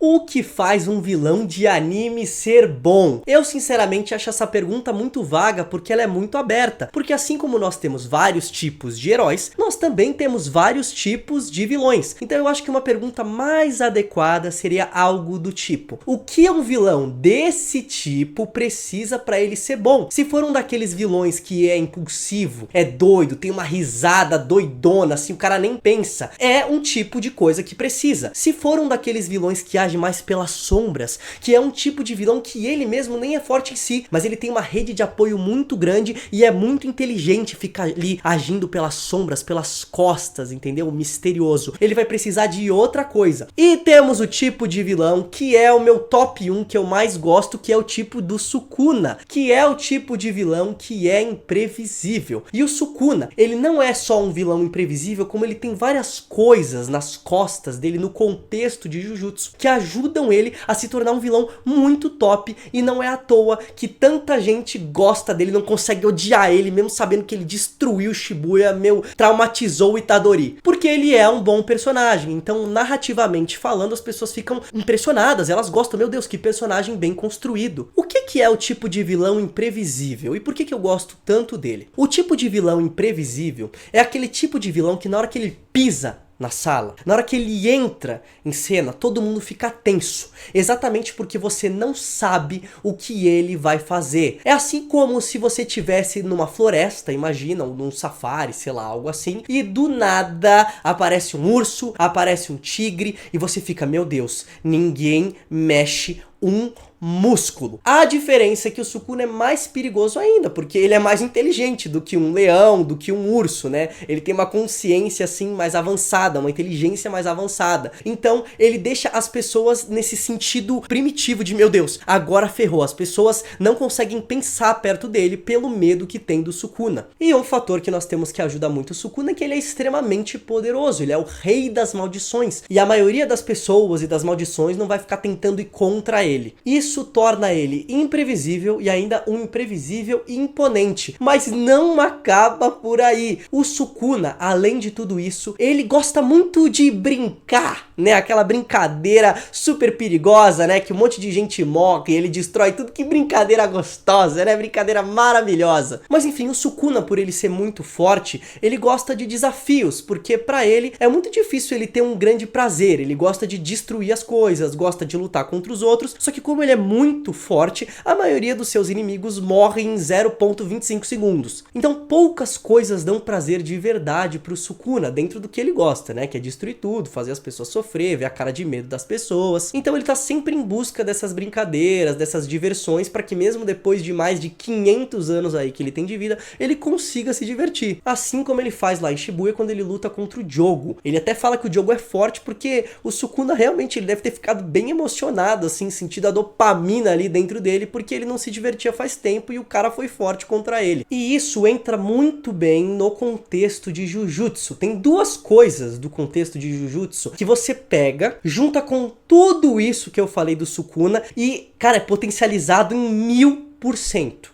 O que faz um vilão de anime ser bom? Eu sinceramente acho essa pergunta muito vaga porque ela é muito aberta. Porque assim como nós temos vários tipos de heróis, nós também temos vários tipos de vilões. Então eu acho que uma pergunta mais adequada seria algo do tipo: o que um vilão desse tipo precisa para ele ser bom? Se for um daqueles vilões que é impulsivo, é doido, tem uma risada doidona, assim o cara nem pensa, é um tipo de coisa que precisa. Se for um daqueles vilões que age mais pelas sombras, que é um tipo de vilão que ele mesmo nem é forte em si, mas ele tem uma rede de apoio muito grande e é muito inteligente ficar ali agindo pelas sombras, pelas costas, entendeu? Misterioso. Ele vai precisar de outra coisa. E temos o tipo de vilão que é o meu top 1 que eu mais gosto, que é o tipo do Sukuna, que é o tipo de vilão que é imprevisível. E o Sukuna, ele não é só um vilão imprevisível, como ele tem várias coisas nas costas dele, no contexto de Jujutsu, que ajudam ele a se tornar um vilão muito top, e não é à toa que tanta gente gosta dele, não consegue odiar ele, mesmo sabendo que ele destruiu Shibuya, traumatizou o Itadori. Porque ele é um bom personagem, então narrativamente falando as pessoas ficam impressionadas, elas gostam, meu Deus, que personagem bem construído. O que é o tipo de vilão imprevisível e por que eu gosto tanto dele? O tipo de vilão imprevisível é aquele tipo de vilão que na hora que ele pisa na sala, na hora que ele entra em cena, todo mundo fica tenso, exatamente porque você não sabe o que ele vai fazer. É assim como se você tivesse numa floresta, imagina, ou num safari, sei lá, algo assim, e do nada aparece um urso, aparece um tigre, e você fica, meu Deus, ninguém mexe um músculo. A diferença é que o Sukuna é mais perigoso ainda, porque ele é mais inteligente do que um leão, do que um urso, né? Ele tem uma consciência assim mais avançada, uma inteligência mais avançada. Então ele deixa as pessoas nesse sentido primitivo de, meu Deus, agora ferrou. As pessoas não conseguem pensar perto dele pelo medo que tem do Sukuna. E um fator que nós temos que ajuda muito o Sukuna é que ele é extremamente poderoso, ele é o rei das maldições. E a maioria das pessoas e das maldições não vai ficar tentando ir contra ele. Isso torna ele imprevisível e ainda um imprevisível imponente. Mas não acaba por aí. O Sukuna, além de tudo isso, ele gosta muito de brincar, né? Aquela brincadeira super perigosa, né? Que um monte de gente morre e ele destrói tudo. Que brincadeira gostosa, né? Brincadeira maravilhosa. Mas enfim, o Sukuna, por ele ser muito forte, ele gosta de desafios, porque pra ele é muito difícil ele ter um grande prazer. Ele gosta de destruir as coisas, gosta de lutar contra os outros, só que como ele é muito forte, a maioria dos seus inimigos morre em 0,25 segundos. Então poucas coisas dão prazer de verdade pro Sukuna, dentro do que ele gosta, né? Que é destruir tudo, fazer as pessoas sofrer, ver a cara de medo das pessoas. Então ele tá sempre em busca dessas brincadeiras, dessas diversões, para que mesmo depois de mais de 500 anos aí que ele tem de vida, ele consiga se divertir. Assim como ele faz lá em Shibuya quando ele luta contra o Jogo. Ele até fala que o Jogo é forte porque o Sukuna realmente ele deve ter ficado bem emocionado, assim, sentido a dopamina ali dentro dele, porque ele não se divertia faz tempo e o cara foi forte contra ele. E isso entra muito bem no contexto de Jujutsu. Tem duas coisas do contexto de Jujutsu que você pega, junta com tudo isso que eu falei do Sukuna e, cara, é potencializado em 1000%.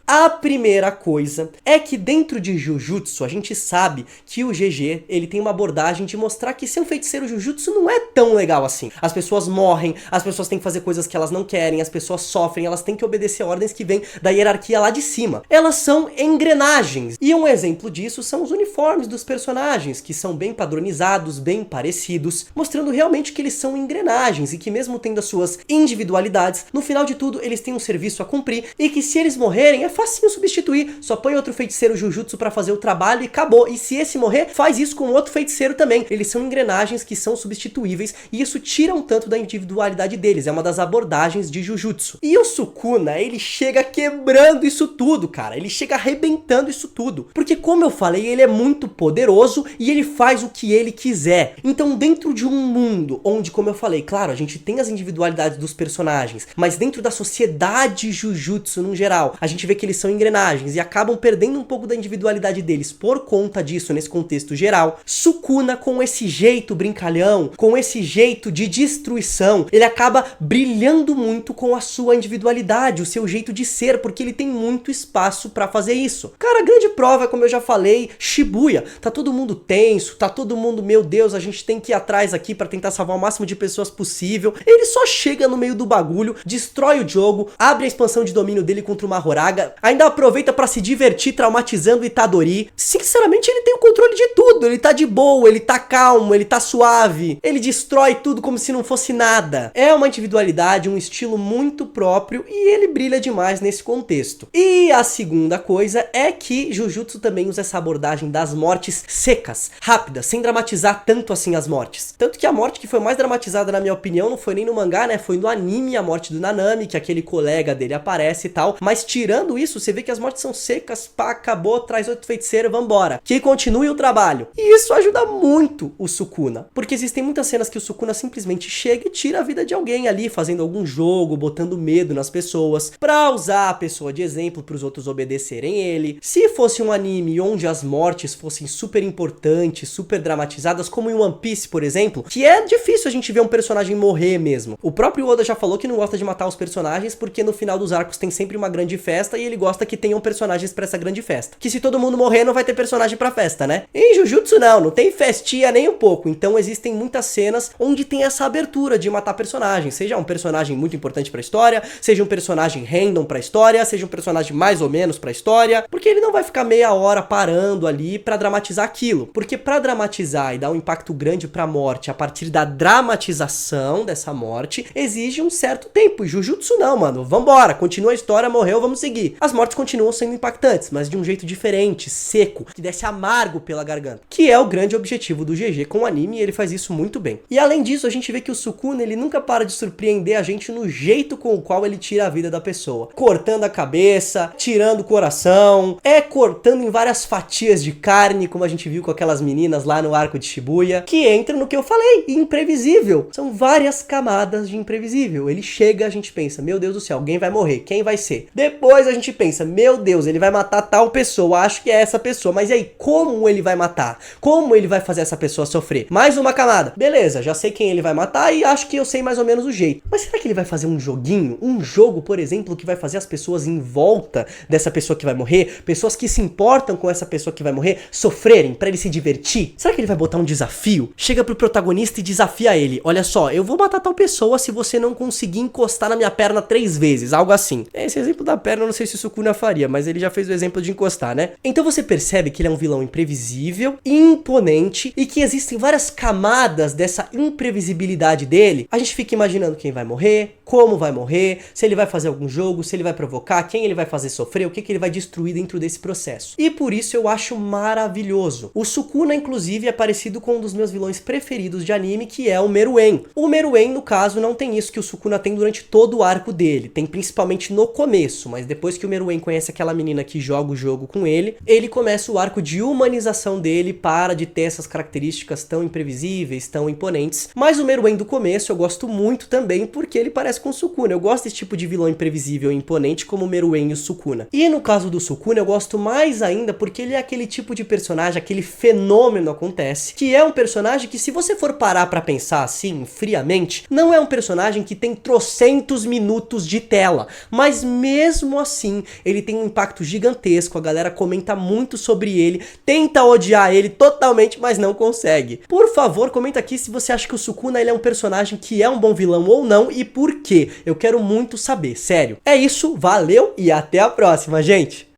A primeira coisa é que dentro de Jujutsu a gente sabe que o GG ele tem uma abordagem de mostrar que ser um feiticeiro Jujutsu não é tão legal assim. As pessoas morrem, as pessoas têm que fazer coisas que elas não querem, as pessoas sofrem, elas têm que obedecer ordens que vêm da hierarquia lá de cima. Elas são engrenagens. E um exemplo disso são os uniformes dos personagens, que são bem padronizados, bem parecidos, mostrando realmente que eles são engrenagens e que mesmo tendo as suas individualidades, no final de tudo eles têm um serviço a cumprir e que se eles morrerem é facinho substituir, só põe outro feiticeiro Jujutsu pra fazer o trabalho e acabou. E se esse morrer, faz isso com outro feiticeiro também. Eles são engrenagens que são substituíveis e isso tira um tanto da individualidade deles, é uma das abordagens de Jujutsu. E o Sukuna, ele chega quebrando isso tudo, cara, ele chega arrebentando isso tudo, porque como eu falei, ele é muito poderoso e ele faz o que ele quiser. Então dentro de um mundo onde, como eu falei, claro, a gente tem as individualidades dos personagens, mas dentro da sociedade Jujutsu num geral, geral. A gente vê que eles são engrenagens e acabam perdendo um pouco da individualidade deles por conta disso nesse contexto geral. Sukuna, com esse jeito brincalhão, com esse jeito de destruição, ele acaba brilhando muito com a sua individualidade, o seu jeito de ser, porque ele tem muito espaço pra fazer isso. Cara, a grande prova, como eu já falei, Shibuya. Tá todo mundo tenso, tá todo mundo, meu Deus, a gente tem que ir atrás aqui pra tentar salvar o máximo de pessoas possível. Ele só chega no meio do bagulho, destrói o jogo, abre a expansão de domínio dele contra o Mahoraga, ainda aproveita pra se divertir traumatizando o Itadori. Sinceramente, ele tem o controle de tudo, ele tá de boa, ele tá calmo, ele tá suave, ele destrói tudo como se não fosse nada. É uma individualidade, um estilo muito próprio e ele brilha demais nesse contexto. E a segunda coisa é que Jujutsu também usa essa abordagem das mortes secas, rápidas, sem dramatizar tanto assim as mortes. Tanto que a morte que foi mais dramatizada, na minha opinião, não foi nem no mangá, né? Foi no anime, a morte do Nanami, que aquele colega dele aparece e tal. Mas tirando isso, você vê que as mortes são secas, pá, acabou, traz outro feiticeiro, vambora. Que continue o trabalho. E isso ajuda muito o Sukuna. Porque existem muitas cenas que o Sukuna simplesmente chega e tira a vida de alguém ali, fazendo algum jogo, botando medo nas pessoas, pra usar a pessoa de exemplo pros outros obedecerem ele. Se fosse um anime onde as mortes fossem super importantes, super dramatizadas, como em One Piece, por exemplo, que é difícil a gente ver um personagem morrer mesmo. O próprio Oda já falou que não gosta de matar os personagens porque no final dos arcos tem sempre uma grande festa e ele gosta que tenham personagens pra essa grande festa. Que se todo mundo morrer não vai ter personagem pra festa, né? Em Jujutsu não tem festinha nem um pouco, então existem muitas cenas onde tem essa abertura de matar personagens, seja um personagem muito importante pra história, seja um personagem random pra história, seja um personagem mais ou menos pra história, porque ele não vai ficar meia hora parando ali pra dramatizar aquilo, porque pra dramatizar e dar um impacto grande pra morte a partir da dramatização dessa morte, exige um certo tempo, e Jujutsu não, mano, vambora, continua a história, morreu, vamos seguir. As mortes continuam sendo impactantes, mas de um jeito diferente, seco, que desce amargo pela garganta, que é o grande objetivo do GG com o anime, e ele faz isso muito bem. E além disso, a gente vê que o Sukuna, ele nunca para de surpreender a gente no jeito com o qual ele tira a vida da pessoa, cortando a cabeça, tirando o coração, cortando em várias fatias de carne, como a gente viu com aquelas meninas lá no arco de Shibuya, que entra no que eu falei, imprevisível. São várias camadas de imprevisível. Ele chega, a gente pensa, meu Deus do céu, alguém vai morrer, quem vai ser? Depois a gente pensa, meu Deus, ele vai matar tal pessoa, acho que é essa pessoa, mas e aí, como ele vai matar? Como ele vai fazer essa pessoa sofrer? Mais uma camada. Beleza, já sei quem ele vai matar e acho que eu sei mais ou menos o jeito. Mas será que ele vai fazer um joguinho? Um jogo, por exemplo, que vai fazer as pessoas em volta dessa pessoa que vai morrer, pessoas que se importam com essa pessoa que vai morrer, sofrerem pra ele se divertir? Será que ele vai botar um desafio? Chega pro protagonista e desafia ele. Olha só, eu vou matar tal pessoa se você não conseguir encostar na minha perna 3 vezes, algo assim. Esse exemplo da perna eu não sei se o Sukuna faria, mas ele já fez o exemplo de encostar, né? Então você percebe que ele é um vilão imprevisível, imponente e que existem várias camadas dessa imprevisibilidade dele. A gente fica imaginando quem vai morrer, como vai morrer, se ele vai fazer algum jogo, se ele vai provocar, quem ele vai fazer sofrer, o que ele vai destruir dentro desse processo. E por isso eu acho maravilhoso. O Sukuna, inclusive, é parecido com um dos meus vilões preferidos de anime, que é o Meruem. O Meruem, no caso, não tem isso que o Sukuna tem durante todo o arco dele. Tem principalmente no começo, mas depois que o Meruem conhece aquela menina que joga o jogo com ele começa o arco de humanização dele, para de ter essas características tão imprevisíveis, tão imponentes. Mas o Meruem do começo eu gosto muito também, porque ele parece com o Sukuna. Eu gosto desse tipo de vilão imprevisível e imponente como o Meruem e o Sukuna. E no caso do Sukuna eu gosto mais ainda porque ele é aquele tipo de personagem, aquele fenômeno acontece, que é um personagem que, se você for parar pra pensar assim, friamente, não é um personagem que tem trocentos minutos de tela, mas mesmo assim ele tem um impacto gigantesco, a galera comenta muito sobre ele, tenta odiar ele totalmente, mas não consegue. Por favor, comenta aqui se você acha que o Sukuna ele é um personagem que é um bom vilão ou não e por quê. Eu quero muito saber, sério. É isso, valeu e até a próxima, gente!